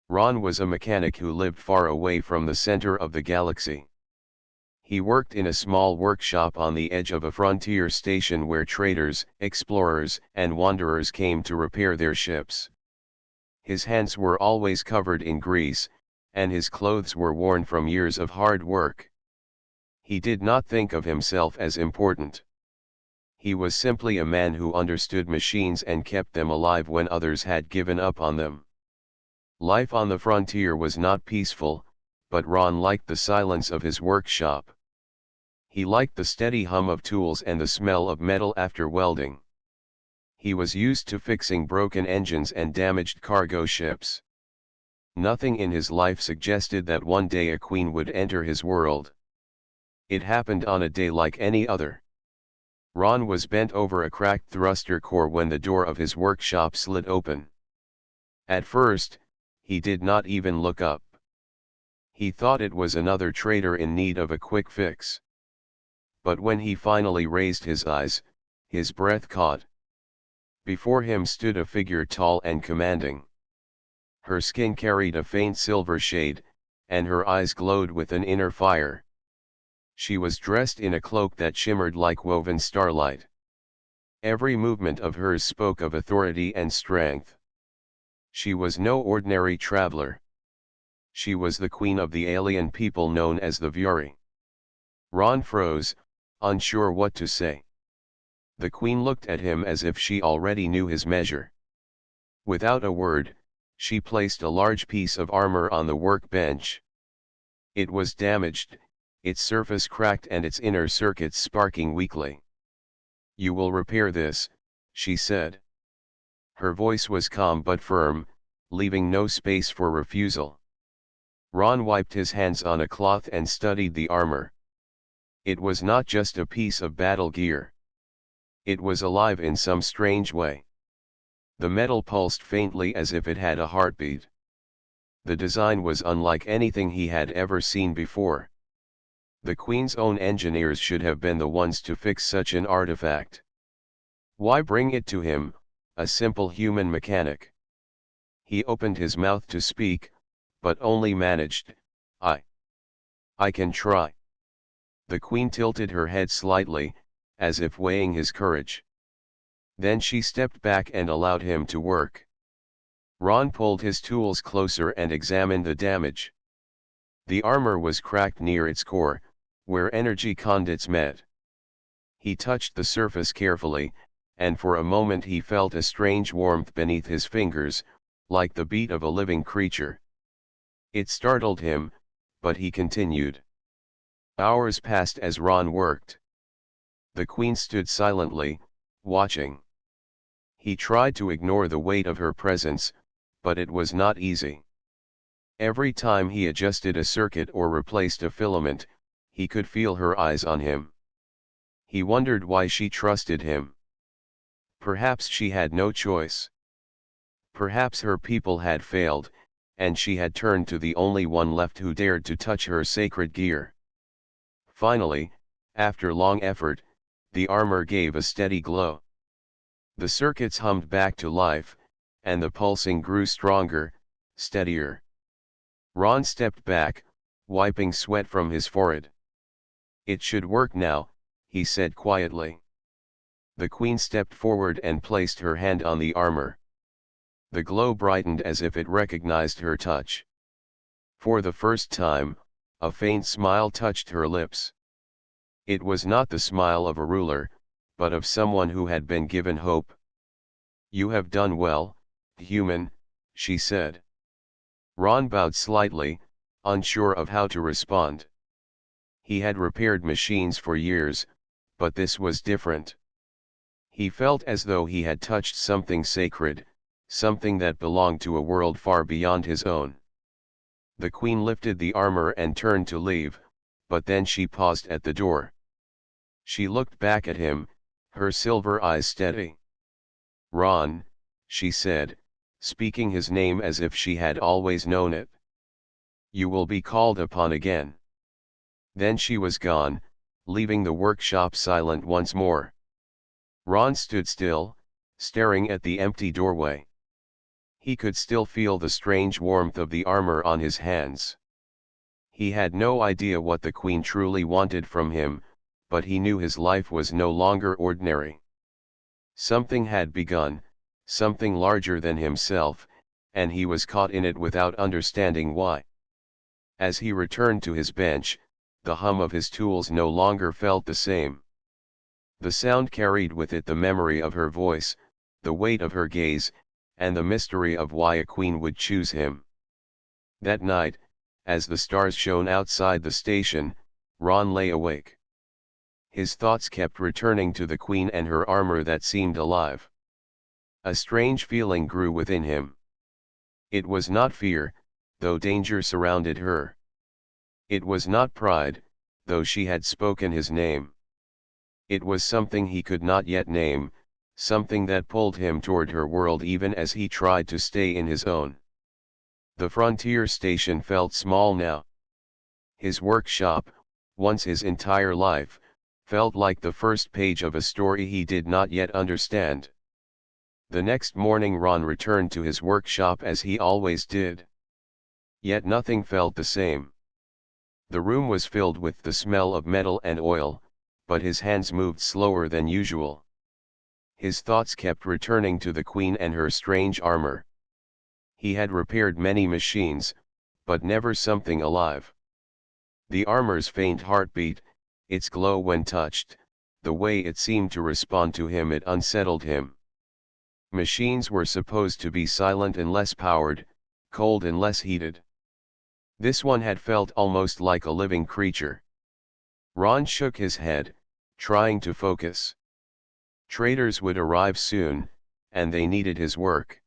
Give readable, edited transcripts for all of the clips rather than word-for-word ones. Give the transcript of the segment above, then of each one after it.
Ron was a mechanic who lived far away from the center of the galaxy. He worked in a small workshop on the edge of a frontier station where traders, explorers, and wanderers came to repair their ships. His hands were always covered in grease, and his clothes were worn from years of hard work. He did not think of himself as important. He was simply a man who understood machines and kept them alive when others had given up on them. Life on the frontier was not peaceful, but Ron liked the silence of his workshop. He liked the steady hum of tools and the smell of metal after welding. He was used to fixing broken engines and damaged cargo ships. Nothing in his life suggested that one day a queen would enter his world. It happened on a day like any other. Ron was bent over a cracked thruster core when the door of his workshop slid open. At first, he did not even look up. He thought it was another trader in need of a quick fix. But when he finally raised his eyes, his breath caught. Before him stood a figure tall and commanding. Her skin carried a faint silver shade, and her eyes glowed with an inner fire. She was dressed in a cloak that shimmered like woven starlight. Every movement of hers spoke of authority and strength. She was no ordinary traveler. She was the queen of the alien people known as the Viuri. Ron froze, unsure what to say. The queen looked at him as if she already knew his measure. Without a word, she placed a large piece of armor on the workbench. It was damaged, its surface cracked and its inner circuits sparking weakly. "You will repair this," she said. Her voice was calm but firm, leaving no space for refusal. Ron wiped his hands on a cloth and studied the armor. It was not just a piece of battle gear. It was alive in some strange way. The metal pulsed faintly as if it had a heartbeat. The design was unlike anything he had ever seen before. The Queen's own engineers should have been the ones to fix such an artifact. Why bring it to him, a simple human mechanic? He opened his mouth to speak, but only managed, I can try." The Queen tilted her head slightly, as if weighing his courage. Then she stepped back and allowed him to work. Ron pulled his tools closer and examined the damage. The armor was cracked near its core, where energy conduits met. He touched the surface carefully, and for a moment he felt a strange warmth beneath his fingers, like the beat of a living creature. It startled him, but he continued. Hours passed as Ron worked. The Queen stood silently, watching. He tried to ignore the weight of her presence, but it was not easy. Every time he adjusted a circuit or replaced a filament, he could feel her eyes on him. He wondered why she trusted him. Perhaps she had no choice. Perhaps her people had failed, and she had turned to the only one left who dared to touch her sacred gear. Finally, after long effort, the armor gave a steady glow. The circuits hummed back to life, and the pulsing grew stronger, steadier. Ron stepped back, wiping sweat from his forehead. "It should work now," he said quietly. The Queen stepped forward and placed her hand on the armor. The glow brightened as if it recognized her touch. For the first time, a faint smile touched her lips. It was not the smile of a ruler, but of someone who had been given hope. "You have done well, human," she said. Ron bowed slightly, unsure of how to respond. He had repaired machines for years, but this was different. He felt as though he had touched something sacred, something that belonged to a world far beyond his own. The Queen lifted the armor and turned to leave, but then she paused at the door. She looked back at him, her silver eyes steady. "Ron," she said, speaking his name as if she had always known it. "You will be called upon again." Then she was gone, leaving the workshop silent once more. Ron stood still, staring at the empty doorway. He could still feel the strange warmth of the armor on his hands. He had no idea what the Queen truly wanted from him, but he knew his life was no longer ordinary. Something had begun, something larger than himself, and he was caught in it without understanding why. As he returned to his bench, the hum of his tools no longer felt the same. The sound carried with it the memory of her voice, the weight of her gaze, and the mystery of why a queen would choose him. That night, as the stars shone outside the station, Ron lay awake. His thoughts kept returning to the queen and her armor that seemed alive. A strange feeling grew within him. It was not fear, though danger surrounded her. It was not pride, though she had spoken his name. It was something he could not yet name, something that pulled him toward her world even as he tried to stay in his own. The frontier station felt small now. His workshop, once his entire life, felt like the first page of a story he did not yet understand. The next morning Ron returned to his workshop as he always did. Yet nothing felt the same. The room was filled with the smell of metal and oil, but his hands moved slower than usual. His thoughts kept returning to the queen and her strange armor. He had repaired many machines, but never something alive. The armor's faint heartbeat, its glow when touched, the way it seemed to respond to him, it unsettled him. Machines were supposed to be silent and less powered, cold and less heated. This one had felt almost like a living creature. Ron shook his head, trying to focus. Traders would arrive soon, and they needed his work.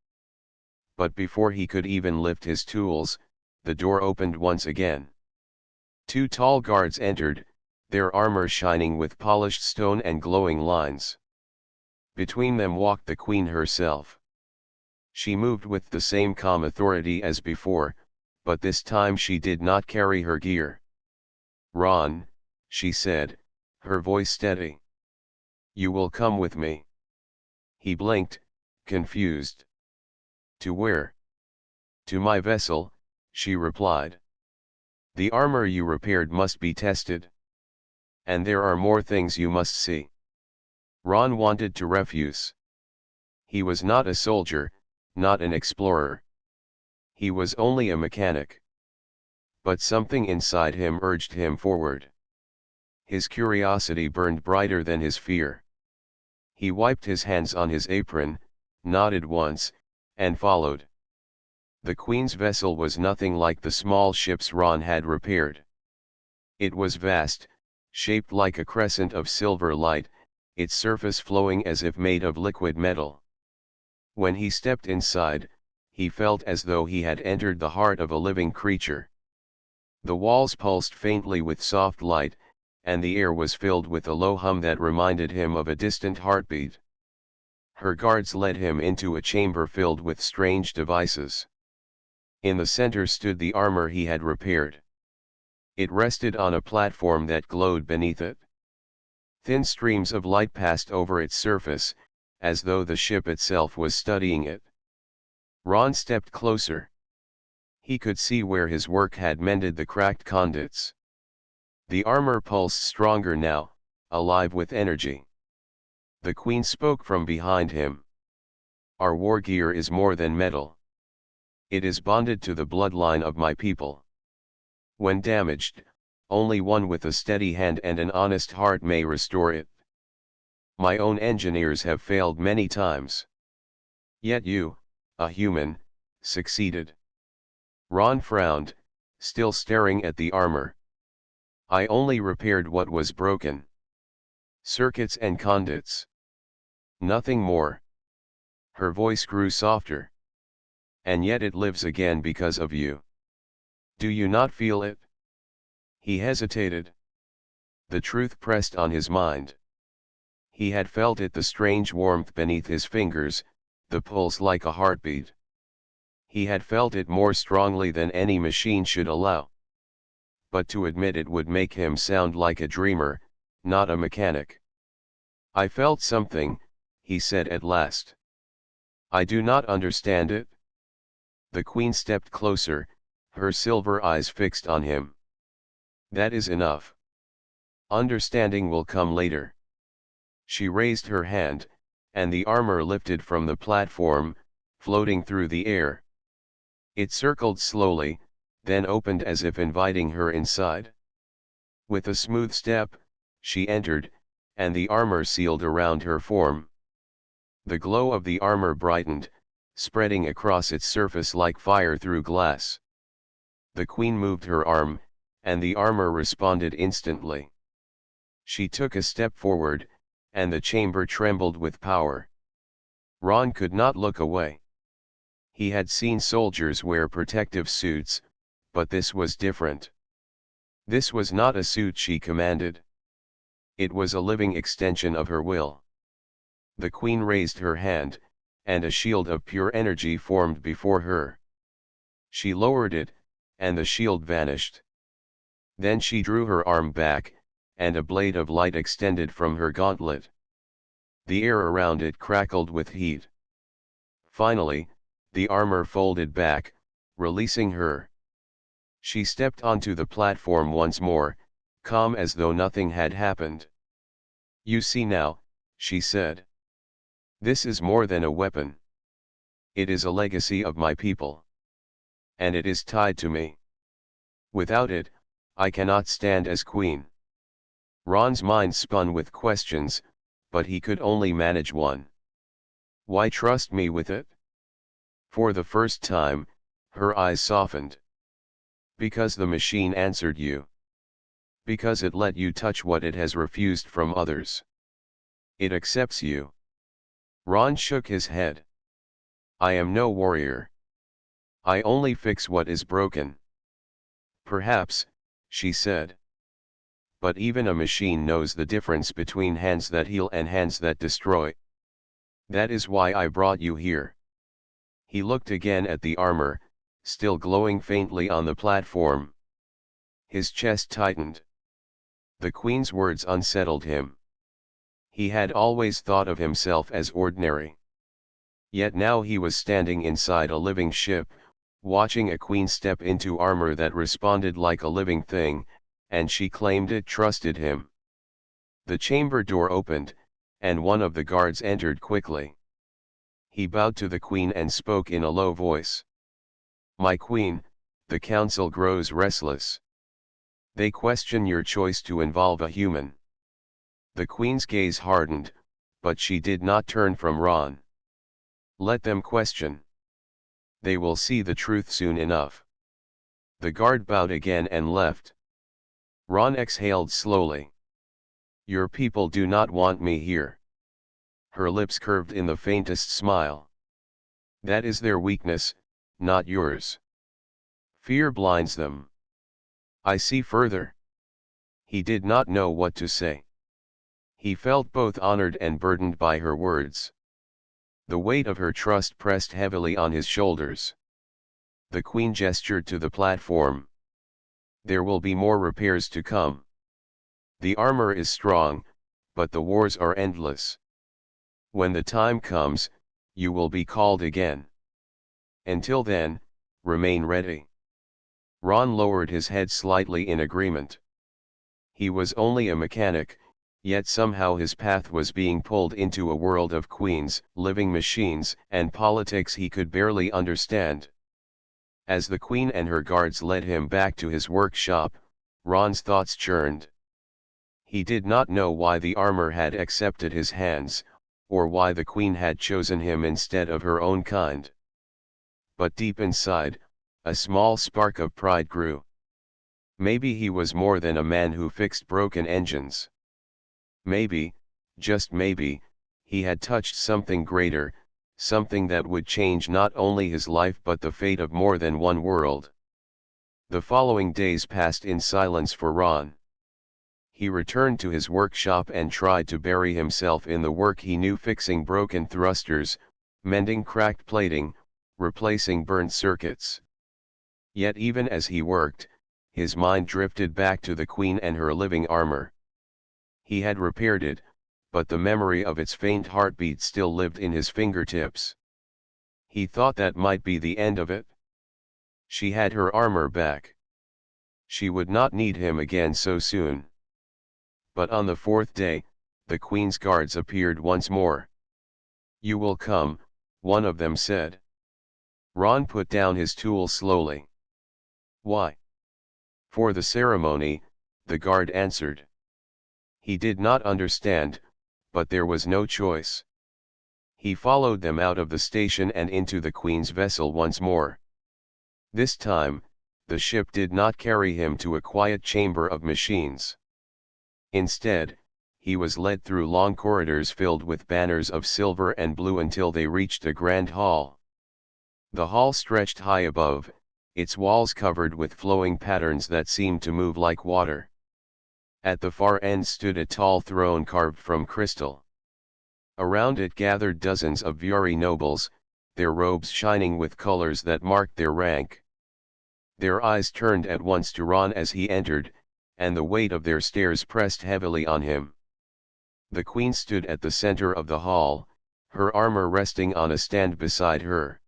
But before he could even lift his tools, the door opened once again. Two tall guards entered, their armor shining with polished stone and glowing lines. Between them walked the queen herself. She moved with the same calm authority as before, but this time she did not carry her gear. "Ron," she said, her voice steady. "You will come with me." He blinked, confused. "To where?" "To my vessel," she replied. "The armor you repaired must be tested. And there are more things you must see." Ron wanted to refuse. He was not a soldier, not an explorer. He was only a mechanic. But something inside him urged him forward. His curiosity burned brighter than his fear. He wiped his hands on his apron, nodded once, and followed. The Queen's vessel was nothing like the small ships Ron had repaired. It was vast, shaped like a crescent of silver light, its surface flowing as if made of liquid metal. When he stepped inside, he felt as though he had entered the heart of a living creature. The walls pulsed faintly with soft light, and the air was filled with a low hum that reminded him of a distant heartbeat. Her guards led him into a chamber filled with strange devices. In the center stood the armor he had repaired. It rested on a platform that glowed beneath it. Thin streams of light passed over its surface, as though the ship itself was studying it. Ron stepped closer. He could see where his work had mended the cracked conduits. The armor pulsed stronger now, alive with energy. The Queen spoke from behind him. "Our war gear is more than metal. It is bonded to the bloodline of my people. When damaged, only one with a steady hand and an honest heart may restore it. My own engineers have failed many times. Yet you, a human, succeeded." Ron frowned, still staring at the armor. "I only repaired what was broken. Circuits and conduits. Nothing more." Her voice grew softer. "And yet it lives again because of you. Do you not feel it?" He hesitated. The truth pressed on his mind. He had felt it, the strange warmth beneath his fingers, the pulse like a heartbeat. He had felt it more strongly than any machine should allow. But to admit it would make him sound like a dreamer, not a mechanic. "I felt something," he said at last. "I do not understand it. The queen stepped closer, her silver eyes fixed on him. That is enough. Understanding will come later. She raised her hand, and the armor lifted from the platform, floating through the air. It circled slowly, then opened as if inviting her inside. With a smooth step, she entered, and the armor sealed around her form. The glow of the armor brightened, spreading across its surface like fire through glass. The queen moved her arm, and the armor responded instantly. She took a step forward, and the chamber trembled with power. Ron could not look away. He had seen soldiers wear protective suits, but this was different. This was not a suit she commanded. It was a living extension of her will. The queen raised her hand, and a shield of pure energy formed before her. She lowered it, and the shield vanished. Then she drew her arm back, and a blade of light extended from her gauntlet. The air around it crackled with heat. Finally, the armor folded back, releasing her. She stepped onto the platform once more, calm as though nothing had happened. "You see now," she said. "This is more than a weapon. It is a legacy of my people. And it is tied to me. Without it, I cannot stand as queen." Ron's mind spun with questions, but he could only manage one. "Why trust me with it?" For the first time, her eyes softened. "Because the machine answered you. Because it let you touch what it has refused from others. It accepts you." Ron shook his head. "I am no warrior. I only fix what is broken." "Perhaps," she said. "But even a machine knows the difference between hands that heal and hands that destroy. That is why I brought you here." He looked again at the armor, still glowing faintly on the platform. His chest tightened. The queen's words unsettled him. He had always thought of himself as ordinary. Yet now he was standing inside a living ship, watching a queen step into armor that responded like a living thing, and she claimed it trusted him. The chamber door opened, and one of the guards entered quickly. He bowed to the queen and spoke in a low voice. "My queen, the council grows restless. They question your choice to involve a human." The queen's gaze hardened, but she did not turn from Ron. "Let them question. They will see the truth soon enough." The guard bowed again and left. Ron exhaled slowly. "Your people do not want me here." Her lips curved in the faintest smile. "That is their weakness, not yours. Fear blinds them. I see further." He did not know what to say. He felt both honored and burdened by her words. The weight of her trust pressed heavily on his shoulders. The queen gestured to the platform. "There will be more repairs to come. The armor is strong, but the wars are endless. When the time comes, you will be called again. Until then, remain ready." Ron lowered his head slightly in agreement. He was only a mechanic, yet somehow his path was being pulled into a world of queens, living machines, and politics he could barely understand. As the queen and her guards led him back to his workshop, Ron's thoughts churned. He did not know why the armor had accepted his hands, or why the queen had chosen him instead of her own kind. But deep inside, a small spark of pride grew. Maybe he was more than a man who fixed broken engines. Maybe, just maybe, he had touched something greater, something that would change not only his life but the fate of more than one world. The following days passed in silence for Ron. He returned to his workshop and tried to bury himself in the work he knew, fixing broken thrusters, mending cracked plating, replacing burnt circuits. Yet even as he worked, his mind drifted back to the queen and her living armor. He had repaired it, but the memory of its faint heartbeat still lived in his fingertips. He thought that might be the end of it. She had her armor back. She would not need him again so soon. But on the fourth day, the queen's guards appeared once more. "You will come," one of them said. Ron put down his tool slowly. "Why?" "For the ceremony," the guard answered. He did not understand, but there was no choice. He followed them out of the station and into the Queen's vessel once more. This time, the ship did not carry him to a quiet chamber of machines. Instead, he was led through long corridors filled with banners of silver and blue until they reached a grand hall. The hall stretched high above, its walls covered with flowing patterns that seemed to move like water. At the far end stood a tall throne carved from crystal. Around it gathered dozens of Viuri nobles, their robes shining with colors that marked their rank. Their eyes turned at once to Ron as he entered, and the weight of their stares pressed heavily on him. The queen stood at the center of the hall, her armor resting on a stand beside her.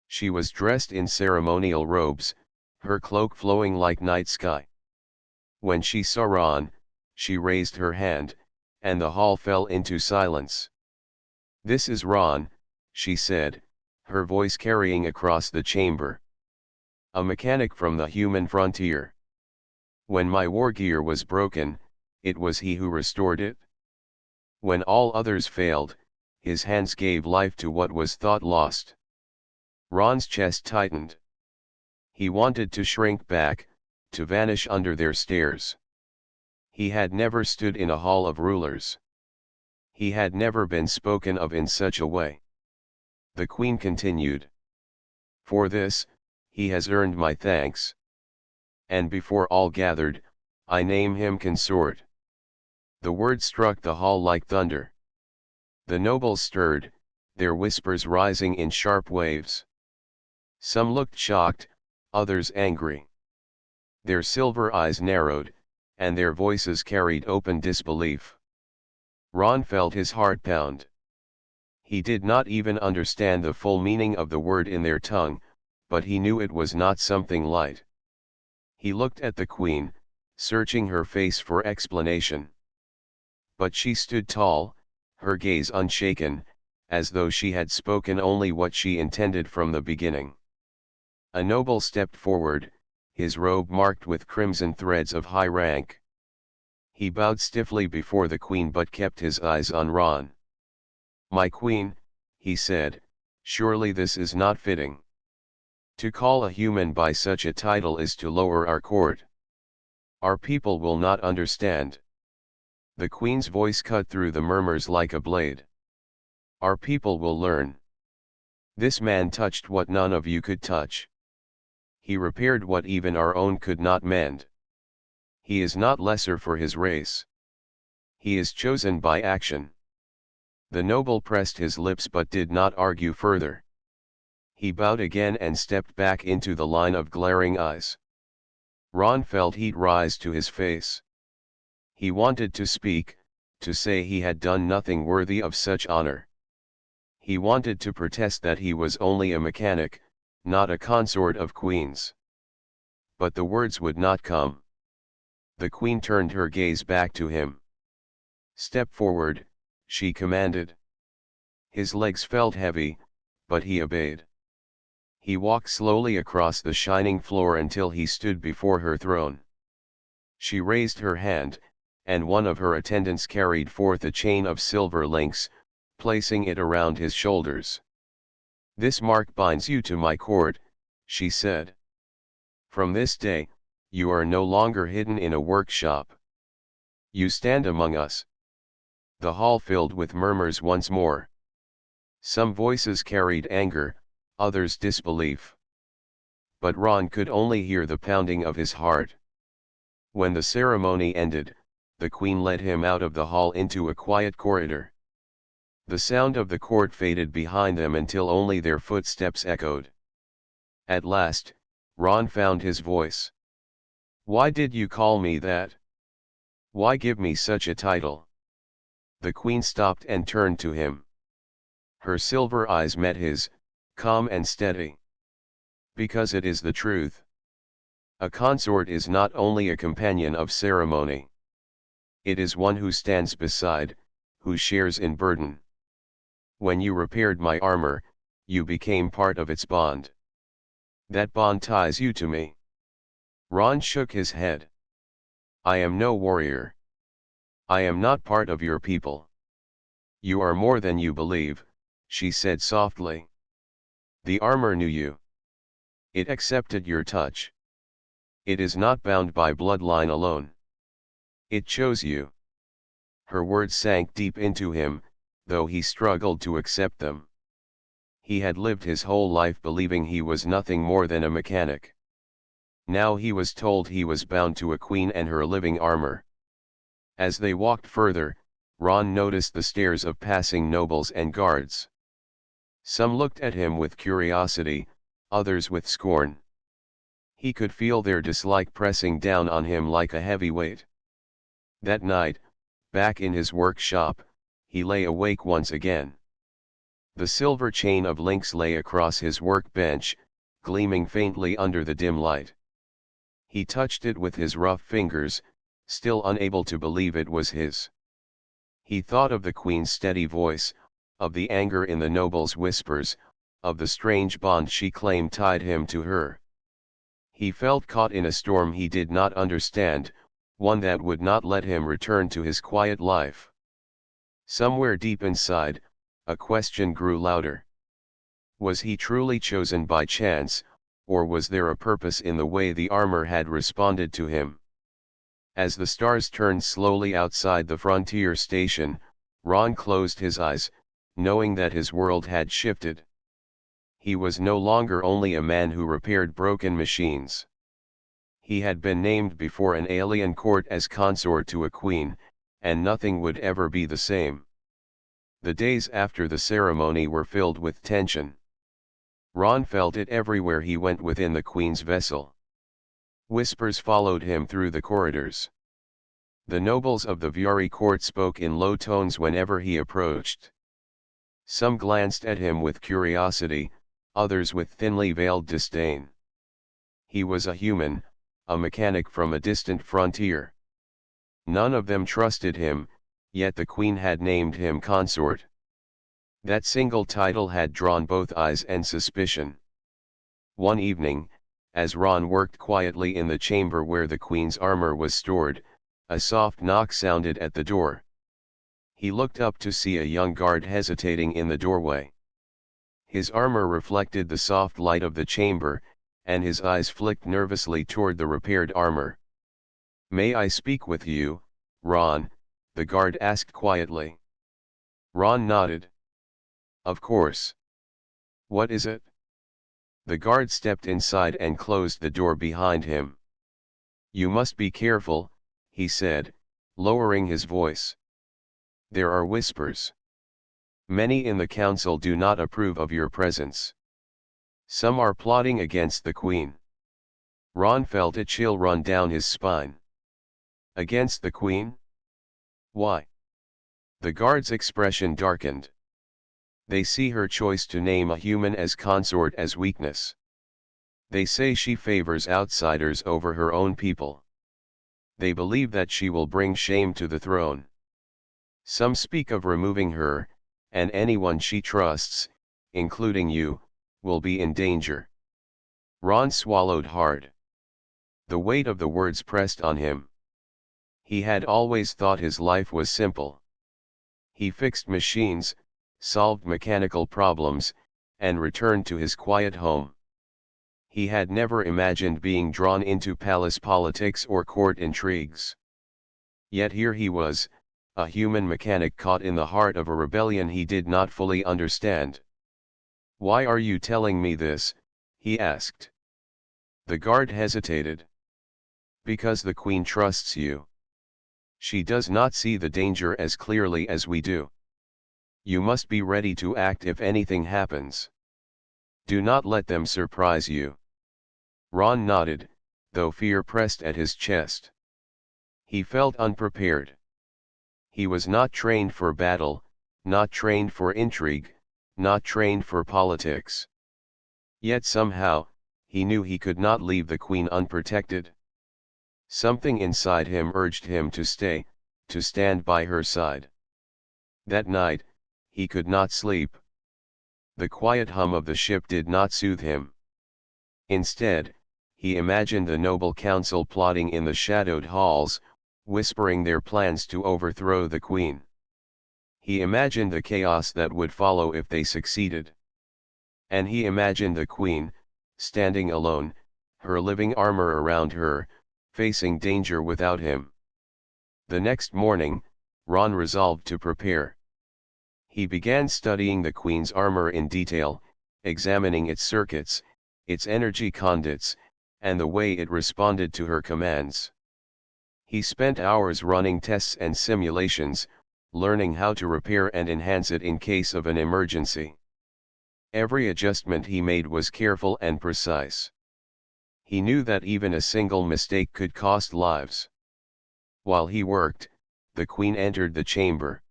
She was dressed in ceremonial robes, her cloak flowing like night sky. When she saw Ron, she raised her hand, and the hall fell into silence. "This is Ron," she said, her voice carrying across the chamber. "A mechanic from the human frontier. When my war gear was broken, it was he who restored it. When all others failed, his hands gave life to what was thought lost." Ron's chest tightened. He wanted to shrink back, to vanish under their stares. He had never stood in a hall of rulers. He had never been spoken of in such a way. The queen continued. "For this, he has earned my thanks. And before all gathered, I name him consort." The word struck the hall like thunder. The nobles stirred, their whispers rising in sharp waves. Some looked shocked, others angry. Their silver eyes narrowed, and their voices carried open disbelief. Ron felt his heart pound. He did not even understand the full meaning of the word in their tongue, but he knew it was not something light. He looked at the queen, searching her face for explanation. But she stood tall, her gaze unshaken, as though she had spoken only what she intended from the beginning. A noble stepped forward, his robe marked with crimson threads of high rank. He bowed stiffly before the queen but kept his eyes on Ron. "My queen," he said, "surely this is not fitting. To call a human by such a title is to lower our court. Our people will not understand." The queen's voice cut through the murmurs like a blade. "Our people will learn. This man touched what none of you could touch. He repaired what even our own could not mend. He is not lesser for his race. He is chosen by action." The noble pressed his lips but did not argue further. He bowed again and stepped back into the line of glaring eyes. Ron felt heat rise to his face. He wanted to speak, to say he had done nothing worthy of such honor. He wanted to protest that he was only a mechanic, not a consort of queens. But the words would not come. The queen turned her gaze back to him. "Step forward," she commanded. His legs felt heavy, but he obeyed. He walked slowly across the shining floor until he stood before her throne. She raised her hand, and one of her attendants carried forth a chain of silver links, placing it around his shoulders. "This mark binds you to my court," she said. "From this day, you are no longer hidden in a workshop. You stand among us." The hall filled with murmurs once more. Some voices carried anger, others disbelief. But Ron could only hear the pounding of his heart. When the ceremony ended, the queen led him out of the hall into a quiet corridor. The sound of the court faded behind them until only their footsteps echoed. At last, Ron found his voice. "Why did you call me that? Why give me such a title?" The queen stopped and turned to him. Her silver eyes met his, calm and steady. Because it is the truth. A consort is not only a companion of ceremony. It is one who stands beside, who shares in burden. When you repaired my armor, you became part of its bond. That bond ties you to me. Ron shook his head. I am no warrior. I am not part of your people. You are more than you believe, she said softly. The armor knew you. It accepted your touch. It is not bound by bloodline alone. It chose you. Her words sank deep into him, though he struggled to accept them. He had lived his whole life believing he was nothing more than a mechanic. Now he was told he was bound to a queen and her living armor. As they walked further, Ron noticed the stares of passing nobles and guards. Some looked at him with curiosity, others with scorn. He could feel their dislike pressing down on him like a heavy weight. That night, back in his workshop, he lay awake once again. The silver chain of links lay across his workbench, gleaming faintly under the dim light. He touched it with his rough fingers, still unable to believe it was his. He thought of the queen's steady voice, of the anger in the noble's whispers, of the strange bond she claimed tied him to her. He felt caught in a storm he did not understand, one that would not let him return to his quiet life. Somewhere deep inside, a question grew louder. Was he truly chosen by chance, or was there a purpose in the way the armor had responded to him? As the stars turned slowly outside the frontier station, Ron closed his eyes, knowing that his world had shifted. He was no longer only a man who repaired broken machines. He had been named before an alien court as consort to a queen, and nothing would ever be the same. The days after the ceremony were filled with tension. Ron felt it everywhere he went within the queen's vessel. Whispers followed him through the corridors. The nobles of the Viuri court spoke in low tones whenever he approached. Some glanced at him with curiosity, others with thinly veiled disdain. He was a human, a mechanic from a distant frontier. None of them trusted him, yet the queen had named him consort. That single title had drawn both eyes and suspicion. One evening, as Ron worked quietly in the chamber where the queen's armor was stored, a soft knock sounded at the door. He looked up to see a young guard hesitating in the doorway. His armor reflected the soft light of the chamber, and his eyes flicked nervously toward the repaired armor. "May I speak with you, Ron?" the guard asked quietly. Ron nodded. "Of course. What is it?" The guard stepped inside and closed the door behind him. "You must be careful," he said, lowering his voice. "There are whispers. Many in the council do not approve of your presence. Some are plotting against the queen." Ron felt a chill run down his spine. "Against the queen? Why?" The guard's expression darkened. "They see her choice to name a human as consort as weakness. They say she favors outsiders over her own people. They believe that she will bring shame to the throne. Some speak of removing her, and anyone she trusts, including you, will be in danger." Ron swallowed hard. The weight of the words pressed on him. He had always thought his life was simple. He fixed machines, solved mechanical problems, and returned to his quiet home. He had never imagined being drawn into palace politics or court intrigues. Yet here he was, a human mechanic caught in the heart of a rebellion he did not fully understand. "Why are you telling me this?" he asked. The guard hesitated. "Because the queen trusts you. She does not see the danger as clearly as we do. You must be ready to act if anything happens. Do not let them surprise you." Ron nodded, though fear pressed at his chest. He felt unprepared. He was not trained for battle, not trained for intrigue, not trained for politics. Yet somehow, he knew he could not leave the queen unprotected. Something inside him urged him to stay, to stand by her side. That night, he could not sleep. The quiet hum of the ship did not soothe him. Instead, he imagined the noble council plotting in the shadowed halls, whispering their plans to overthrow the queen. He imagined the chaos that would follow if they succeeded. And he imagined the queen, standing alone, her living armor around her, facing danger without him. The next morning, Ron resolved to prepare. He began studying the queen's armor in detail, examining its circuits, its energy conduits, and the way it responded to her commands. He spent hours running tests and simulations, learning how to repair and enhance it in case of an emergency. Every adjustment he made was careful and precise. He knew that even a single mistake could cost lives. While he worked, the queen entered the chamber.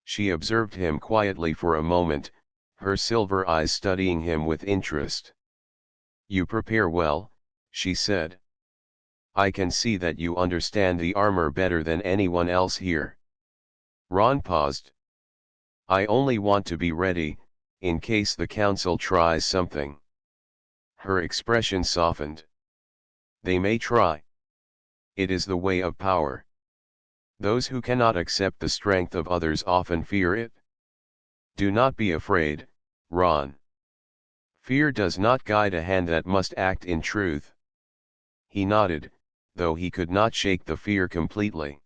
She observed him quietly for a moment, her silver eyes studying him with interest. "You prepare well," she said. "I can see that you understand the armor better than anyone else here." Ron paused. "I only want to be ready, in case the council tries something." Her expression softened. "They may try. It is the way of power. Those who cannot accept the strength of others often fear it. Do not be afraid, Ron. Fear does not guide a hand that must act in truth." He nodded, though he could not shake the fear completely.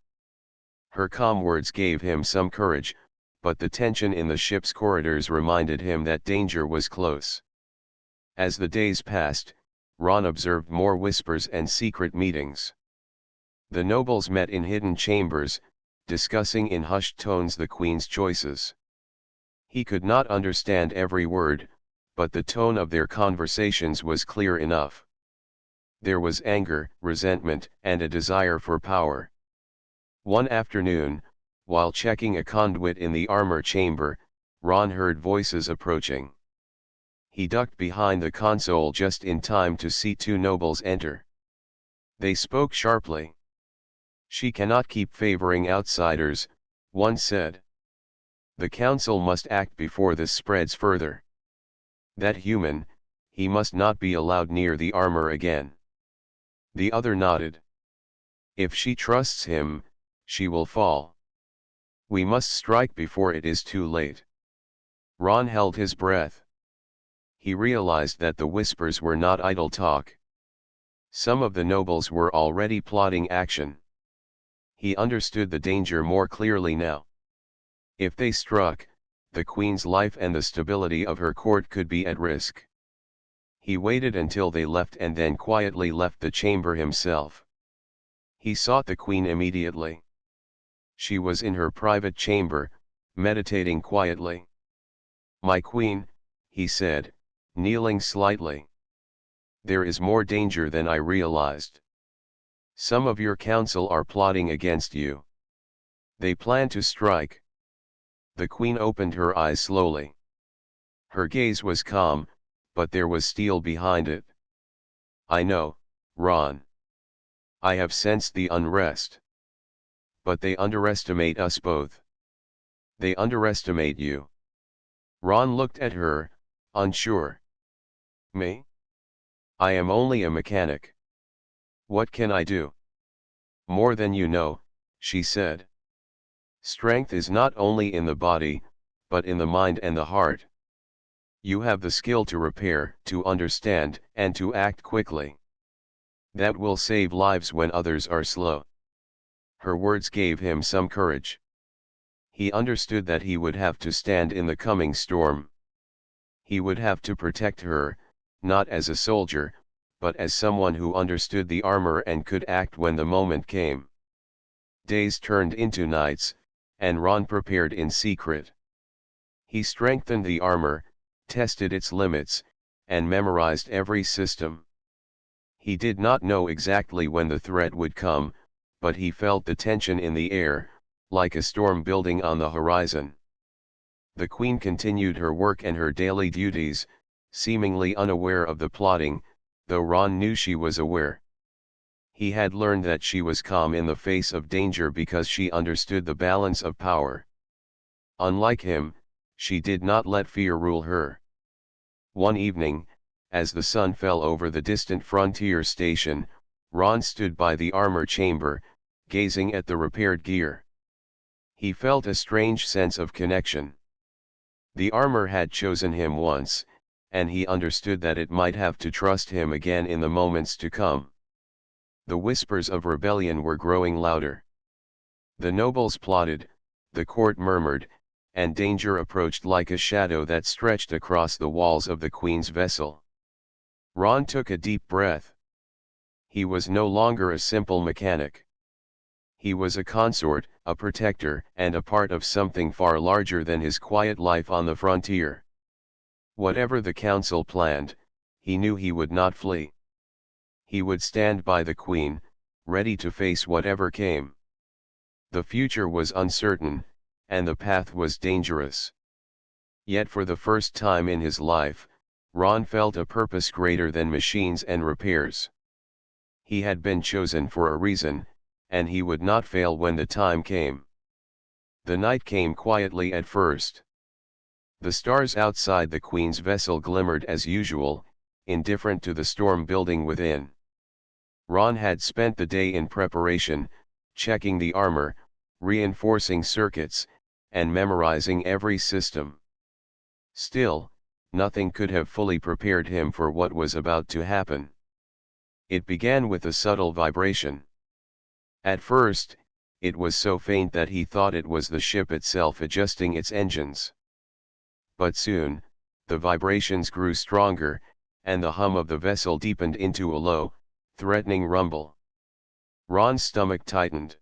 Her calm words gave him some courage, but the tension in the ship's corridors reminded him that danger was close. As the days passed, Ron observed more whispers and secret meetings. The nobles met in hidden chambers, discussing in hushed tones the queen's choices. He could not understand every word, but the tone of their conversations was clear enough. There was anger, resentment, and a desire for power. One afternoon, while checking a conduit in the armor chamber, Ron heard voices approaching. He ducked behind the console just in time to see two nobles enter. They spoke sharply. "She cannot keep favoring outsiders," one said. "The council must act before this spreads further. That human, he must not be allowed near the armor again." The other nodded. "If she trusts him, she will fall. We must strike before it is too late." Ron held his breath. He realized that the whispers were not idle talk. Some of the nobles were already plotting action. He understood the danger more clearly now. If they struck, the queen's life and the stability of her court could be at risk. He waited until they left and then quietly left the chamber himself. He sought the queen immediately. She was in her private chamber, meditating quietly. "My queen," he said, kneeling slightly. "There is more danger than I realized. Some of your council are plotting against you. They plan to strike." The queen opened her eyes slowly. Her gaze was calm, but there was steel behind it. "I know, Ron. I have sensed the unrest. But they underestimate us both. They underestimate you." Ron looked at her, unsure. "Me? I am only a mechanic. What can I do?" "More than you know," she said. "Strength is not only in the body, but in the mind and the heart. You have the skill to repair, to understand, and to act quickly. That will save lives when others are slow." Her words gave him some courage. He understood that he would have to stand in the coming storm. He would have to protect her, not as a soldier, but as someone who understood the armor and could act when the moment came. Days turned into nights, and Ron prepared in secret. He strengthened the armor, tested its limits, and memorized every system. He did not know exactly when the threat would come, but he felt the tension in the air, like a storm building on the horizon. The queen continued her work and her daily duties, seemingly unaware of the plotting, though Ron knew she was aware. He had learned that she was calm in the face of danger because she understood the balance of power. Unlike him, she did not let fear rule her. One evening, as the sun fell over the distant frontier station, Ron stood by the armor chamber, gazing at the repaired gear. He felt a strange sense of connection. The armor had chosen him once, and he understood that it might have to trust him again in the moments to come. The whispers of rebellion were growing louder. The nobles plotted, the court murmured, and danger approached like a shadow that stretched across the walls of the queen's vessel. Ron took a deep breath. He was no longer a simple mechanic. He was a consort, a protector, and a part of something far larger than his quiet life on the frontier. Whatever the council planned, he knew he would not flee. He would stand by the queen, ready to face whatever came. The future was uncertain, and the path was dangerous. Yet for the first time in his life, Ron felt a purpose greater than machines and repairs. He had been chosen for a reason, and he would not fail when the time came. The night came quietly at first. The stars outside the queen's vessel glimmered as usual, indifferent to the storm building within. Ron had spent the day in preparation, checking the armor, reinforcing circuits, and memorizing every system. Still, nothing could have fully prepared him for what was about to happen. It began with a subtle vibration. At first, it was so faint that he thought it was the ship itself adjusting its engines. But soon, the vibrations grew stronger, and the hum of the vessel deepened into a low, threatening rumble. Ron's stomach tightened.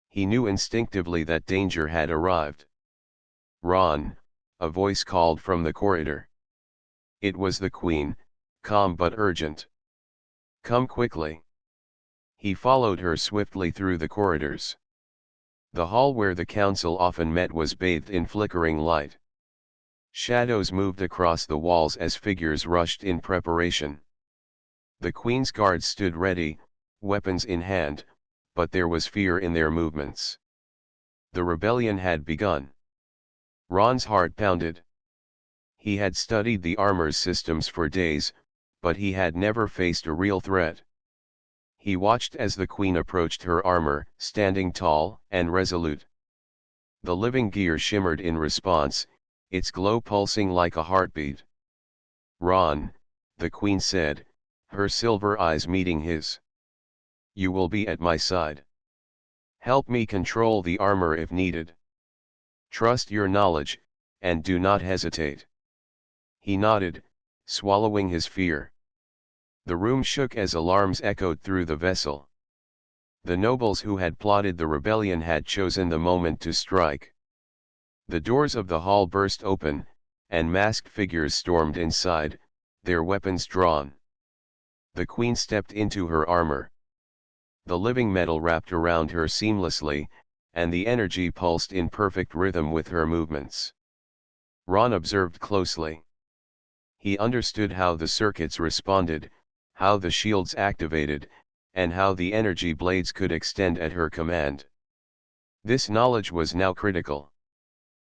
He knew instinctively that danger had arrived. "Ron," a voice called from the corridor. It was the queen, calm but urgent. "Come quickly." He followed her swiftly through the corridors. The hall where the council often met was bathed in flickering light. Shadows moved across the walls as figures rushed in preparation. The queen's guards stood ready, weapons in hand, but there was fear in their movements. The rebellion had begun. Ron's heart pounded. He had studied the armor's systems for days, but he had never faced a real threat. He watched as the queen approached her armor, standing tall and resolute. The living gear shimmered in response, its glow pulsing like a heartbeat. "Ron," the queen said, her silver eyes meeting his. "You will be at my side. Help me control the armor if needed. Trust your knowledge, and do not hesitate." He nodded, swallowing his fear. The room shook as alarms echoed through the vessel. The nobles who had plotted the rebellion had chosen the moment to strike. The doors of the hall burst open, and masked figures stormed inside, their weapons drawn. The queen stepped into her armor. The living metal wrapped around her seamlessly, and the energy pulsed in perfect rhythm with her movements. Ron observed closely. He understood how the circuits responded, how the shields activated, and how the energy blades could extend at her command. This knowledge was now critical.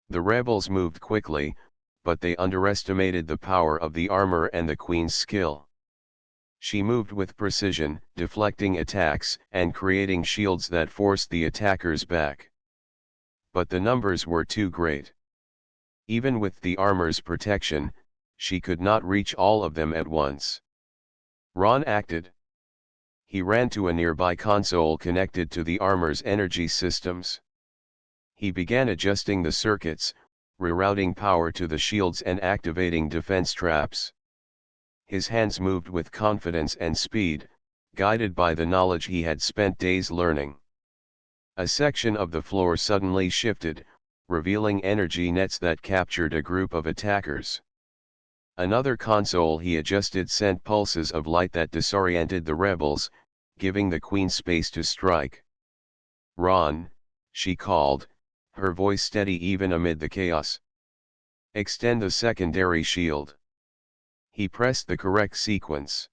The rebels moved quickly, but they underestimated the power of the armor and the queen's skill. She moved with precision, deflecting attacks and creating shields that forced the attackers back. But the numbers were too great. Even with the armor's protection, she could not reach all of them at once. Ron acted. He ran to a nearby console connected to the armor's energy systems. He began adjusting the circuits, rerouting power to the shields and activating defense traps. His hands moved with confidence and speed, guided by the knowledge he had spent days learning. A section of the floor suddenly shifted, revealing energy nets that captured a group of attackers. Another console he adjusted sent pulses of light that disoriented the rebels, giving the queen space to strike. "Ron," she called, her voice steady even amid the chaos. "Extend the secondary shield." He pressed the correct sequence.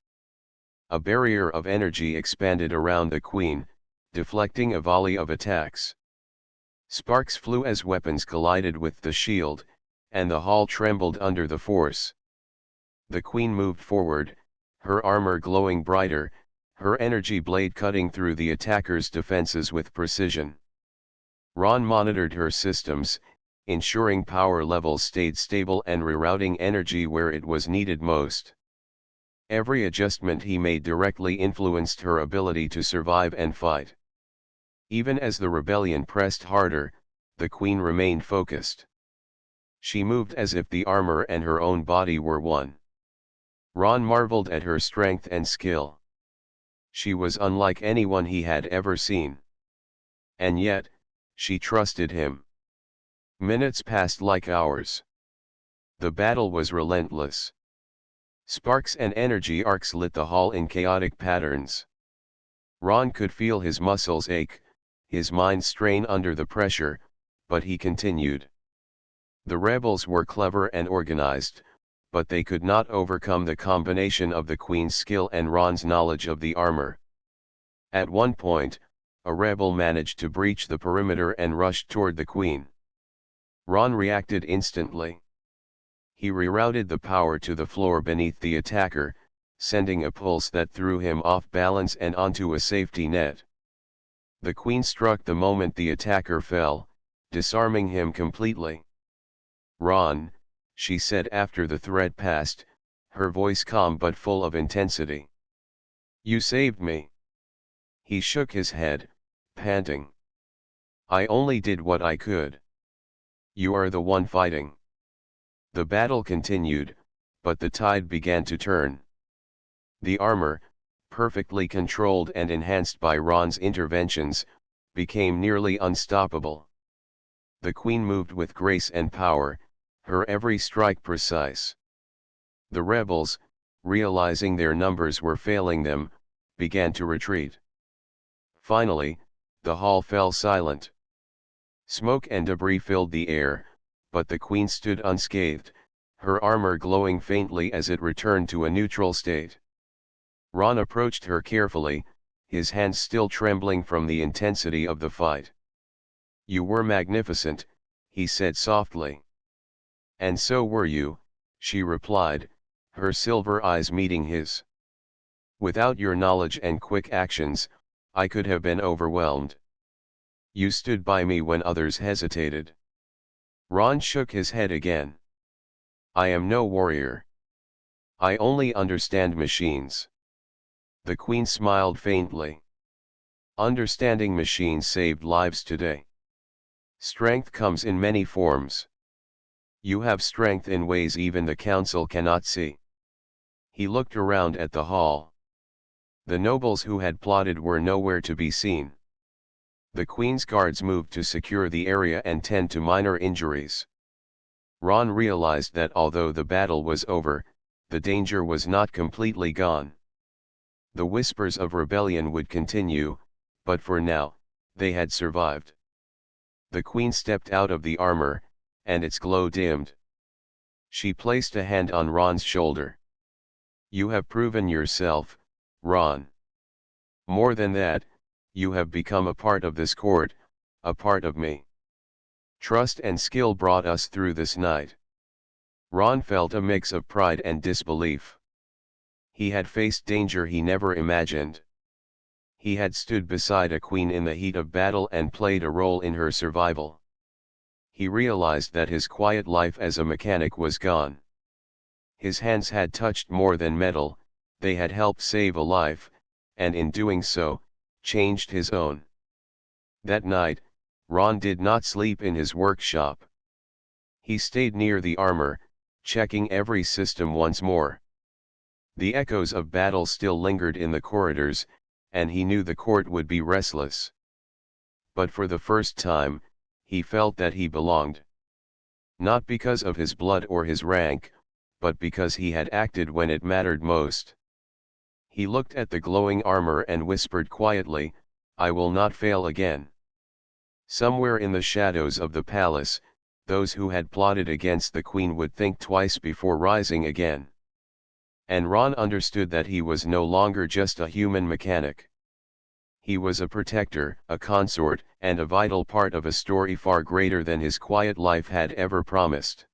a barrier of energy expanded around the queen, deflecting a volley of attacks. Sparks flew as weapons collided with the shield, and the hall trembled under the force. The queen moved forward, her armor glowing brighter, her energy blade cutting through the attacker's defenses with precision. Ron monitored her systems, ensuring power levels stayed stable and rerouting energy where it was needed most. Every adjustment he made directly influenced her ability to survive and fight. Even as the rebellion pressed harder, the queen remained focused. She moved as if the armor and her own body were one. Ron marveled at her strength and skill. She was unlike anyone he had ever seen. And yet, she trusted him. Minutes passed like hours. The battle was relentless. Sparks and energy arcs lit the hall in chaotic patterns. Ron could feel his muscles ache, his mind strain under the pressure, but he continued. The rebels were clever and organized, but they could not overcome the combination of the queen's skill and Ron's knowledge of the armor. At one point, a rebel managed to breach the perimeter and rushed toward the queen. Ron reacted instantly. He rerouted the power to the floor beneath the attacker, sending a pulse that threw him off balance and onto a safety net. The queen struck the moment the attacker fell, disarming him completely. "Ron," she said after the threat passed, her voice calm but full of intensity. "You saved me." He shook his head, panting. "I only did what I could. You are the one fighting." The battle continued, but the tide began to turn. The armor, perfectly controlled and enhanced by Ron's interventions, became nearly unstoppable. The queen moved with grace and power, her every strike precise. The rebels, realizing their numbers were failing them, began to retreat. Finally, the hall fell silent. Smoke and debris filled the air, but the queen stood unscathed, her armor glowing faintly as it returned to a neutral state. Ron approached her carefully, his hands still trembling from the intensity of the fight. "You were magnificent," he said softly. "And so were you," she replied, her silver eyes meeting his. "Without your knowledge and quick actions, I could have been overwhelmed. You stood by me when others hesitated." Ron shook his head again. "I am no warrior. I only understand machines." The queen smiled faintly. "Understanding machines saved lives today. Strength comes in many forms. You have strength in ways even the council cannot see." He looked around at the hall. The nobles who had plotted were nowhere to be seen. The queen's guards moved to secure the area and tend to minor injuries. Ron realized that although the battle was over, the danger was not completely gone. The whispers of rebellion would continue, but for now, they had survived. The queen stepped out of the armor, and its glow dimmed. She placed a hand on Ron's shoulder. "You have proven yourself, Ron. More than that, you have become a part of this court, a part of me. Trust and skill brought us through this night." Ron felt a mix of pride and disbelief. He had faced danger he never imagined. He had stood beside a queen in the heat of battle and played a role in her survival. He realized that his quiet life as a mechanic was gone. His hands had touched more than metal, they had helped save a life, and in doing so, changed his own. That night, Ron did not sleep in his workshop. He stayed near the armor, checking every system once more. The echoes of battle still lingered in the corridors, and he knew the court would be restless. But for the first time, he felt that he belonged. Not because of his blood or his rank, but because he had acted when it mattered most. He looked at the glowing armor and whispered quietly, "I will not fail again." Somewhere in the shadows of the palace, those who had plotted against the queen would think twice before rising again. And Ron understood that he was no longer just a human mechanic. He was a protector, a consort, and a vital part of a story far greater than his quiet life had ever promised.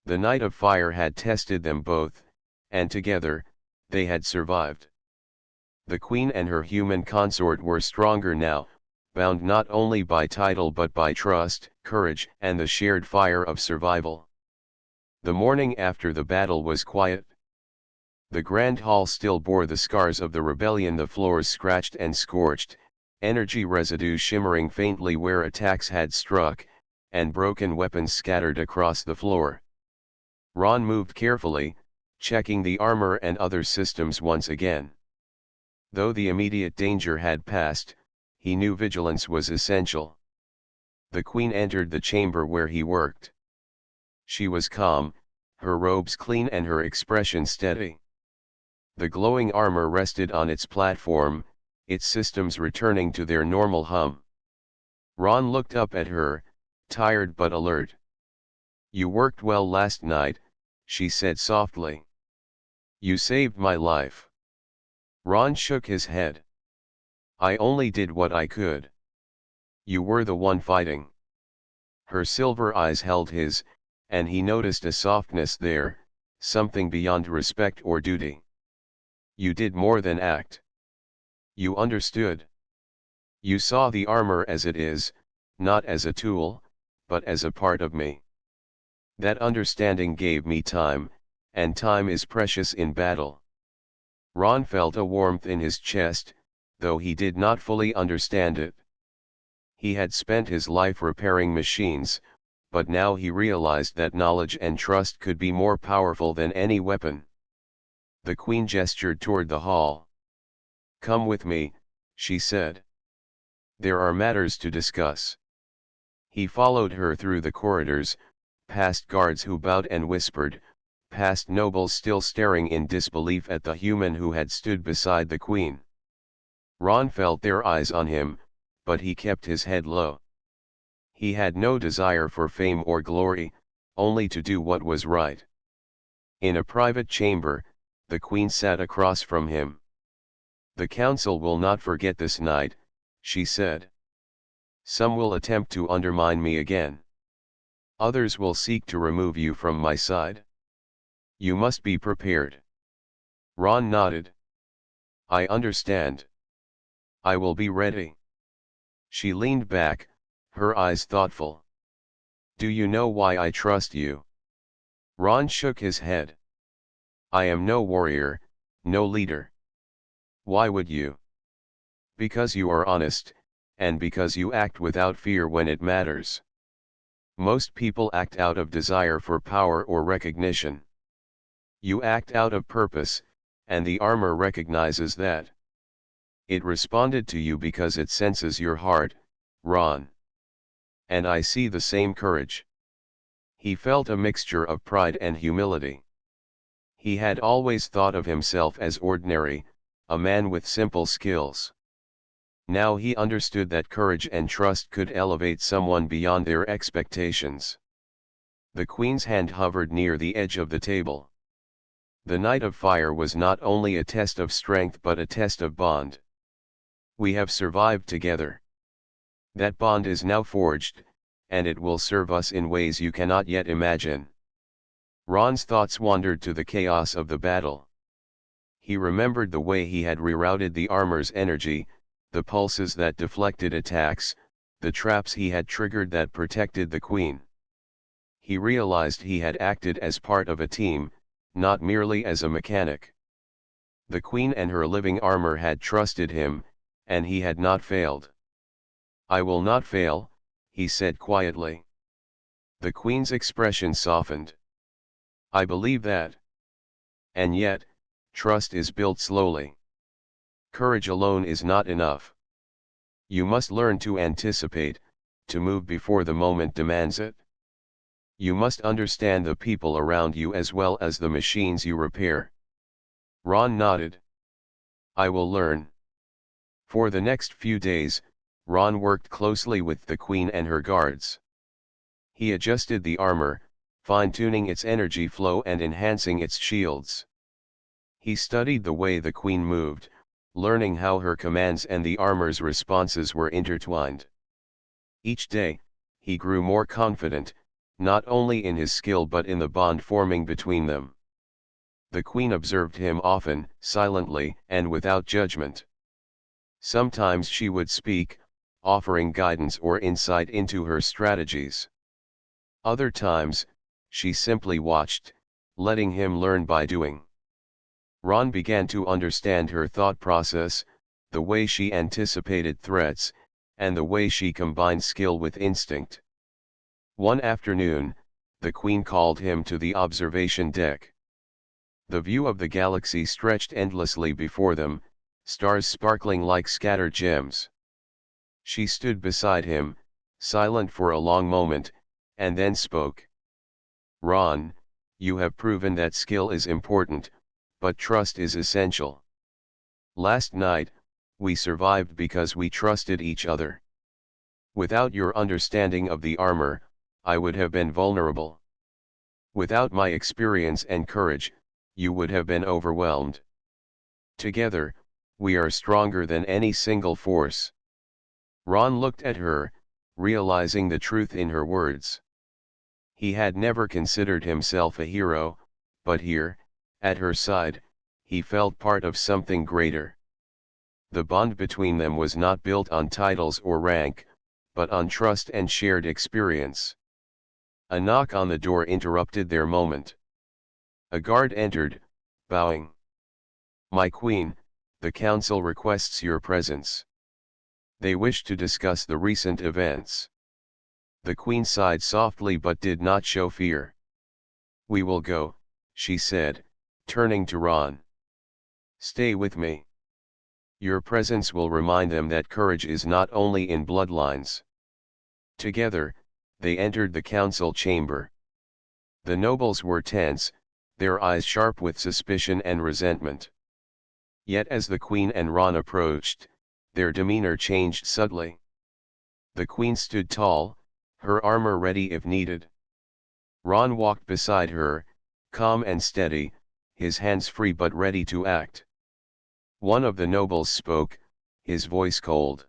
The Night of Fire had tested them both, and together, they had survived. The Queen and her human consort were stronger now, bound not only by title but by trust, courage, and the shared fire of survival. The morning after the battle was quiet. The Grand Hall still bore the scars of the rebellion, the floors scratched and scorched, energy residue shimmering faintly where attacks had struck, and broken weapons scattered across the floor. Ron moved carefully, checking the armor and other systems once again. Though the immediate danger had passed, he knew vigilance was essential. The Queen entered the chamber where he worked. She was calm, her robes clean and her expression steady. The glowing armor rested on its platform, its systems returning to their normal hum. Ron looked up at her, tired but alert. "You worked well last night," she said softly. "You saved my life." Ron shook his head. "I only did what I could. You were the one fighting." Her silver eyes held his, and he noticed a softness there, something beyond respect or duty. "You did more than act. You understood. You saw the armor as it is, not as a tool, but as a part of me. That understanding gave me time, and time is precious in battle." Ron felt a warmth in his chest, though he did not fully understand it. He had spent his life repairing machines, but now he realized that knowledge and trust could be more powerful than any weapon. The Queen gestured toward the hall. "Come with me," she said. "There are matters to discuss." He followed her through the corridors, past guards who bowed and whispered, past nobles still staring in disbelief at the human who had stood beside the Queen. Ron felt their eyes on him, but he kept his head low. He had no desire for fame or glory, only to do what was right. In a private chamber, the Queen sat across from him. "The council will not forget this night," she said. "Some will attempt to undermine me again. Others will seek to remove you from my side. You must be prepared." Ron nodded. "I understand. I will be ready." She leaned back, her eyes thoughtful. "Do you know why I trust you?" Ron shook his head. "I am no warrior, no leader." "Why would you?" "Because you are honest, and because you act without fear when it matters. Most people act out of desire for power or recognition. You act out of purpose, and the armor recognizes that. It responded to you because it senses your heart, Ron. And I see the same courage." He felt a mixture of pride and humility. He had always thought of himself as ordinary, a man with simple skills. Now he understood that courage and trust could elevate someone beyond their expectations. The Queen's hand hovered near the edge of the table. The Night of Fire was not only a test of strength but a test of bond. "We have survived together. That bond is now forged, and it will serve us in ways you cannot yet imagine." Ron's thoughts wandered to the chaos of the battle. He remembered the way he had rerouted the armor's energy, the pulses that deflected attacks, the traps he had triggered that protected the Queen. He realized he had acted as part of a team, not merely as a mechanic. The Queen and her living armor had trusted him, and he had not failed. "I will not fail," he said quietly. The Queen's expression softened. "I believe that. And yet, trust is built slowly. Courage alone is not enough. You must learn to anticipate, to move before the moment demands it. You must understand the people around you as well as the machines you repair." Ron nodded. "I will learn." For the next few days, Ron worked closely with the Queen and her guards. He adjusted the armor, fine-tuning its energy flow and enhancing its shields. He studied the way the queen moved, learning how her commands and the armor's responses were intertwined. Each day, he grew more confident, not only in his skill but in the bond forming between them. The queen observed him often, silently, and without judgment. Sometimes she would speak, offering guidance or insight into her strategies. Other times, she simply watched, letting him learn by doing. Ron began to understand her thought process, the way she anticipated threats, and the way she combined skill with instinct. One afternoon, the queen called him to the observation deck. The view of the galaxy stretched endlessly before them, stars sparkling like scattered gems. She stood beside him, silent for a long moment, and then spoke. "Ron, you have proven that skill is important, but trust is essential. Last night, we survived because we trusted each other. Without your understanding of the armor, I would have been vulnerable. Without my experience and courage, you would have been overwhelmed. Together, we are stronger than any single force." Ron looked at her, realizing the truth in her words. He had never considered himself a hero, but here, at her side, he felt part of something greater. The bond between them was not built on titles or rank, but on trust and shared experience. A knock on the door interrupted their moment. A guard entered, bowing. "My queen, the council requests your presence. They wish to discuss the recent events." The queen sighed softly but did not show fear. "We will go," she said, turning to Ron. "Stay with me. Your presence will remind them that courage is not only in bloodlines." Together, they entered the council chamber. The nobles were tense, their eyes sharp with suspicion and resentment. Yet as the queen and Ron approached, their demeanor changed subtly. The queen stood tall, her armor ready if needed. Ron walked beside her, calm and steady, his hands free but ready to act. One of the nobles spoke, his voice cold.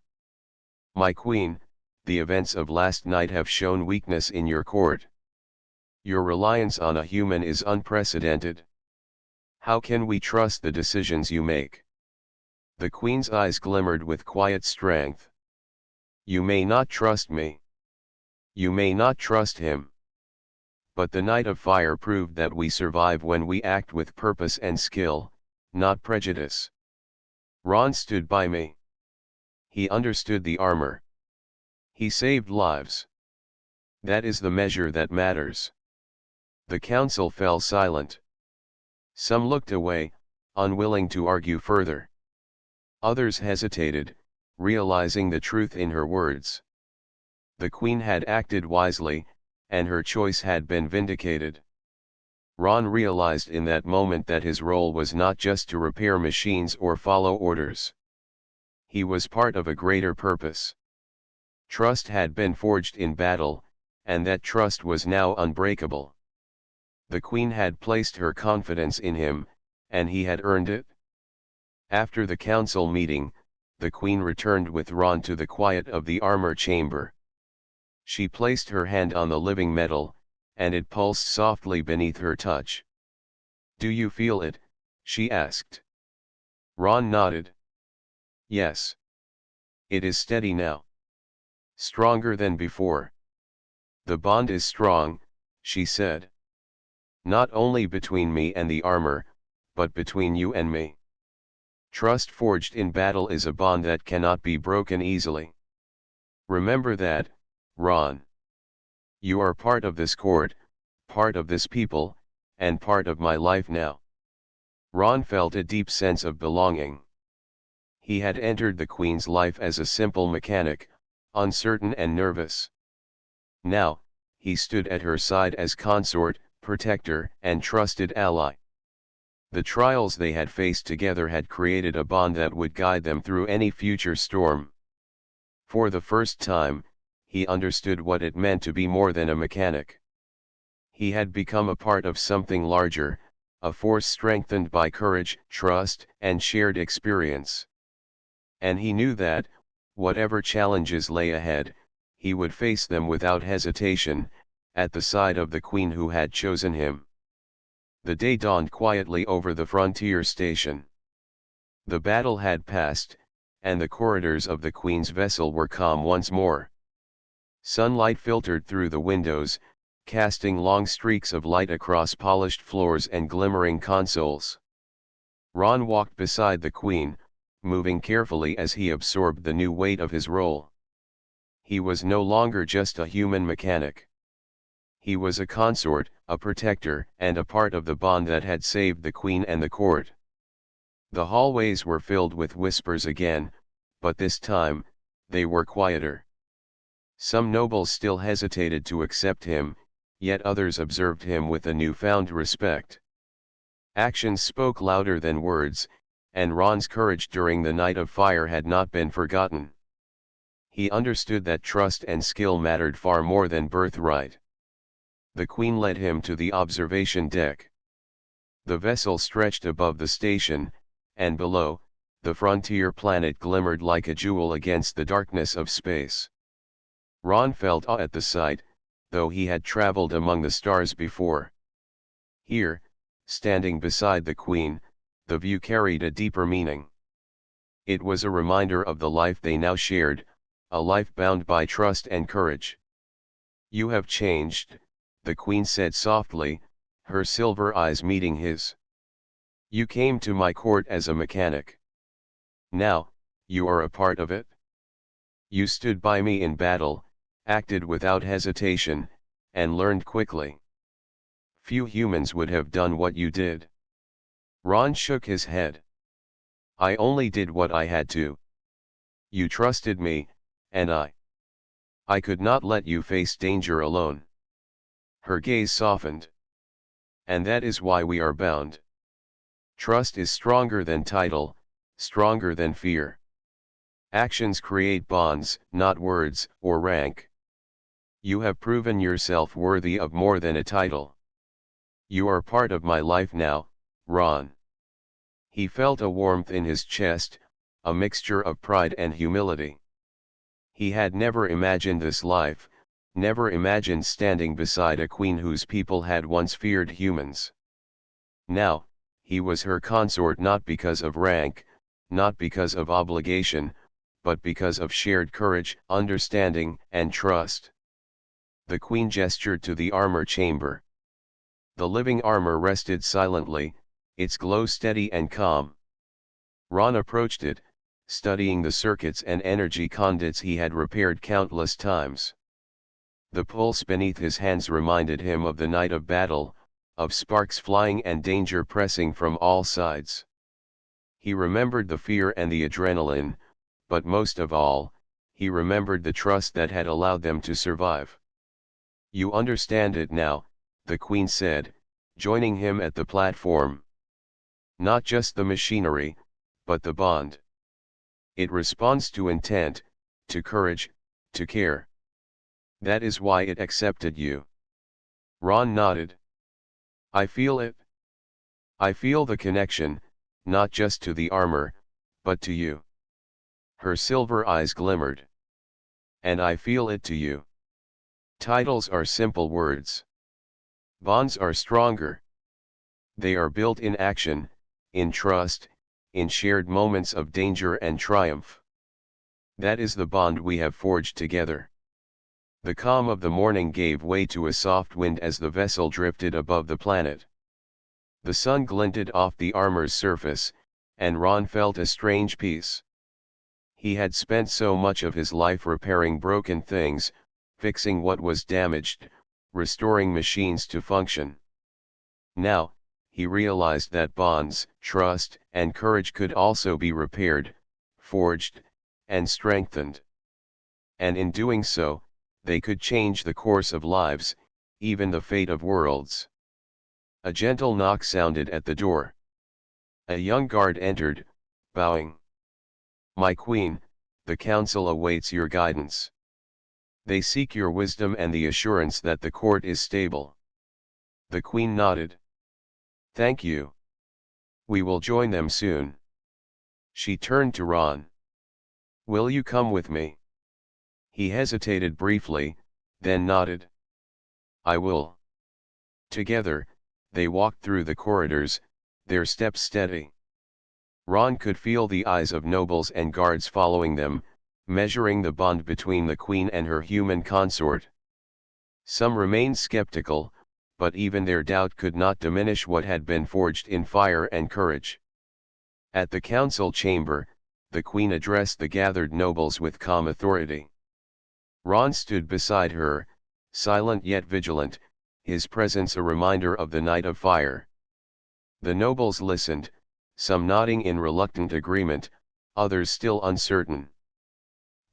"My queen, the events of last night have shown weakness in your court. Your reliance on a human is unprecedented. How can we trust the decisions you make?" The queen's eyes glimmered with quiet strength. "You may not trust me. You may not trust him. But the Night of Fire proved that we survive when we act with purpose and skill, not prejudice. Ron stood by me. He understood the armor. He saved lives. That is the measure that matters." The council fell silent. Some looked away, unwilling to argue further. Others hesitated, realizing the truth in her words. The queen had acted wisely, and her choice had been vindicated. Ron realized in that moment that his role was not just to repair machines or follow orders. He was part of a greater purpose. Trust had been forged in battle, and that trust was now unbreakable. The queen had placed her confidence in him, and he had earned it. After the council meeting, the queen returned with Ron to the quiet of the armor chamber. She placed her hand on the living metal, and it pulsed softly beneath her touch. "Do you feel it?" she asked. Ron nodded. "Yes. It is steady now. Stronger than before." "The bond is strong," she said. "Not only between me and the armor, but between you and me. Trust forged in battle is a bond that cannot be broken easily. Remember that, Ron. You are part of this court, part of this people, and part of my life now." Ron felt a deep sense of belonging. He had entered the queen's life as a simple mechanic, uncertain and nervous. Now, he stood at her side as consort, protector, and trusted ally. The trials they had faced together had created a bond that would guide them through any future storm. For the first time, he understood what it meant to be more than a mechanic. He had become a part of something larger, a force strengthened by courage, trust, and shared experience. And he knew that, whatever challenges lay ahead, he would face them without hesitation, at the side of the queen who had chosen him. The day dawned quietly over the frontier station. The battle had passed, and the corridors of the queen's vessel were calm once more. Sunlight filtered through the windows, casting long streaks of light across polished floors and glimmering consoles. Ron walked beside the queen, moving carefully as he absorbed the new weight of his role. He was no longer just a human mechanic. He was a consort, a protector, and a part of the bond that had saved the queen and the court. The hallways were filled with whispers again, but this time, they were quieter. Some nobles still hesitated to accept him, yet others observed him with a newfound respect. Actions spoke louder than words, and Ron's courage during the Night of Fire had not been forgotten. He understood that trust and skill mattered far more than birthright. The queen led him to the observation deck. The vessel stretched above the station, and below, the frontier planet glimmered like a jewel against the darkness of space. Ron felt awe at the sight, though he had traveled among the stars before. Here, standing beside the queen, the view carried a deeper meaning. It was a reminder of the life they now shared, a life bound by trust and courage. "You have changed," the queen said softly, her silver eyes meeting his. "You came to my court as a mechanic. Now, you are a part of it. You stood by me in battle, acted without hesitation, and learned quickly. Few humans would have done what you did." Ron shook his head. "I only did what I had to. You trusted me, and I could not let you face danger alone." Her gaze softened. "And that is why we are bound. Trust is stronger than title, stronger than fear. Actions create bonds, not words or rank. You have proven yourself worthy of more than a title. You are part of my life now, Ron." He felt a warmth in his chest, a mixture of pride and humility. He had never imagined this life, never imagined standing beside a queen whose people had once feared humans. Now, he was her consort not because of rank, not because of obligation, but because of shared courage, understanding, and trust. The queen gestured to the armor chamber. The living armor rested silently, its glow steady and calm. Ron approached it, studying the circuits and energy conduits he had repaired countless times. The pulse beneath his hands reminded him of the night of battle, of sparks flying and danger pressing from all sides. He remembered the fear and the adrenaline, but most of all, he remembered the trust that had allowed them to survive. "You understand it now," the queen said, joining him at the platform. "Not just the machinery, but the bond. It responds to intent, to courage, to care. That is why it accepted you." Ron nodded. "I feel it. I feel the connection, not just to the armor, but to you." Her silver eyes glimmered. "And I feel it to you. Titles are simple words. Bonds are stronger. They are built in action, in trust, in shared moments of danger and triumph. That is the bond we have forged together." The calm of the morning gave way to a soft wind as the vessel drifted above the planet. The sun glinted off the armor's surface, and Ron felt a strange peace. He had spent so much of his life repairing broken things, fixing what was damaged, restoring machines to function. Now, he realized that bonds, trust, and courage could also be repaired, forged, and strengthened. And in doing so, they could change the course of lives, even the fate of worlds. A gentle knock sounded at the door. A young guard entered, bowing. "My queen, the council awaits your guidance. They seek your wisdom and the assurance that the court is stable." The queen nodded. Thank you. We will join them soon. She turned to Ron. Will you come with me? He hesitated briefly, then nodded. I will. Together, they walked through the corridors, their steps steady. Ron could feel the eyes of nobles and guards following them, measuring the bond between the queen and her human consort. Some remained skeptical, but even their doubt could not diminish what had been forged in fire and courage. At the council chamber, the queen addressed the gathered nobles with calm authority. Ron stood beside her, silent yet vigilant, his presence a reminder of the night of fire. The nobles listened, some nodding in reluctant agreement, others still uncertain.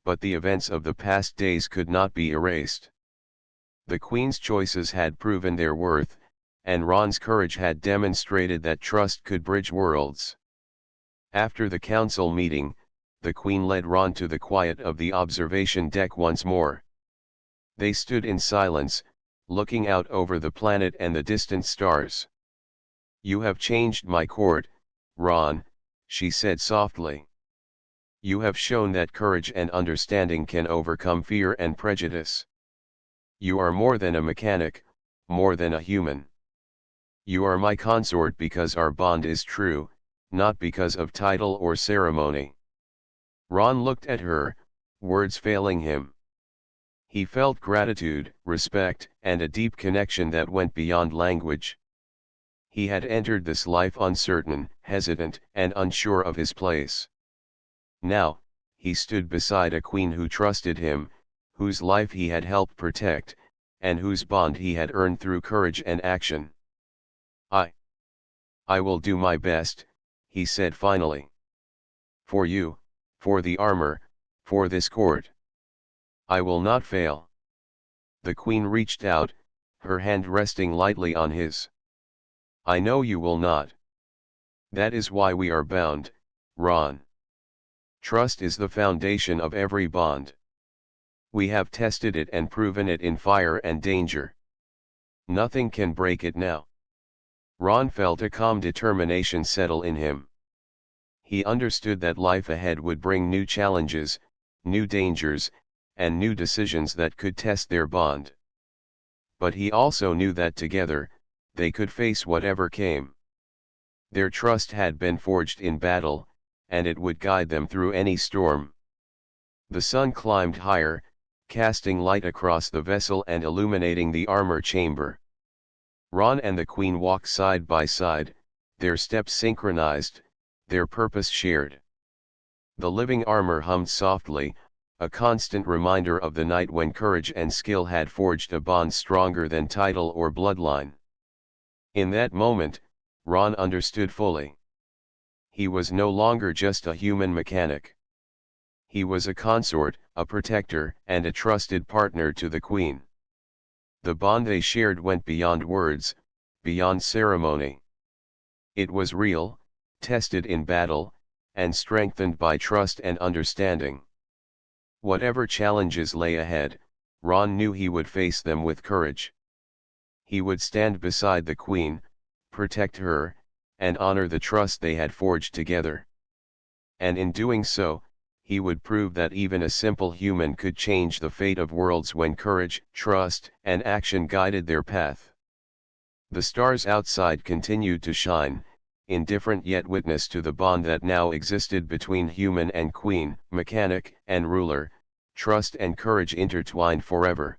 But the events of the past days could not be erased. The Queen's choices had proven their worth, and Ron's courage had demonstrated that trust could bridge worlds. After the council meeting, the Queen led Ron to the quiet of the observation deck once more. They stood in silence, looking out over the planet and the distant stars. You have changed my court, Ron, she said softly. You have shown that courage and understanding can overcome fear and prejudice. You are more than a mechanic, more than a human. You are my consort because our bond is true, not because of title or ceremony. Ron looked at her, words failing him. He felt gratitude, respect, and a deep connection that went beyond language. He had entered this life uncertain, hesitant, and unsure of his place. Now, he stood beside a queen who trusted him, whose life he had helped protect, and whose bond he had earned through courage and action. I will do my best, he said finally. For you, for the armor, for this court. I will not fail. The queen reached out, her hand resting lightly on his. I know you will not. That is why we are bound, Ron. Trust is the foundation of every bond. We have tested it and proven it in fire and danger. Nothing can break it now. Ron felt a calm determination settle in him. He understood that life ahead would bring new challenges, new dangers, and new decisions that could test their bond. But he also knew that together, they could face whatever came. Their trust had been forged in battle, and it would guide them through any storm. The sun climbed higher, casting light across the vessel and illuminating the armor chamber. Ron and the Queen walked side by side, their steps synchronized, their purpose shared. The living armor hummed softly, a constant reminder of the night when courage and skill had forged a bond stronger than title or bloodline. In that moment, Ron understood fully. He was no longer just a human mechanic. He was a consort, a protector, and a trusted partner to the Queen. The bond they shared went beyond words, beyond ceremony. It was real, tested in battle, and strengthened by trust and understanding. Whatever challenges lay ahead, Ron knew he would face them with courage. He would stand beside the Queen, protect her, and honor the trust they had forged together. And in doing so, he would prove that even a simple human could change the fate of worlds when courage, trust, and action guided their path. The stars outside continued to shine, indifferent yet witness to the bond that now existed between human and queen, mechanic and ruler, trust and courage intertwined forever.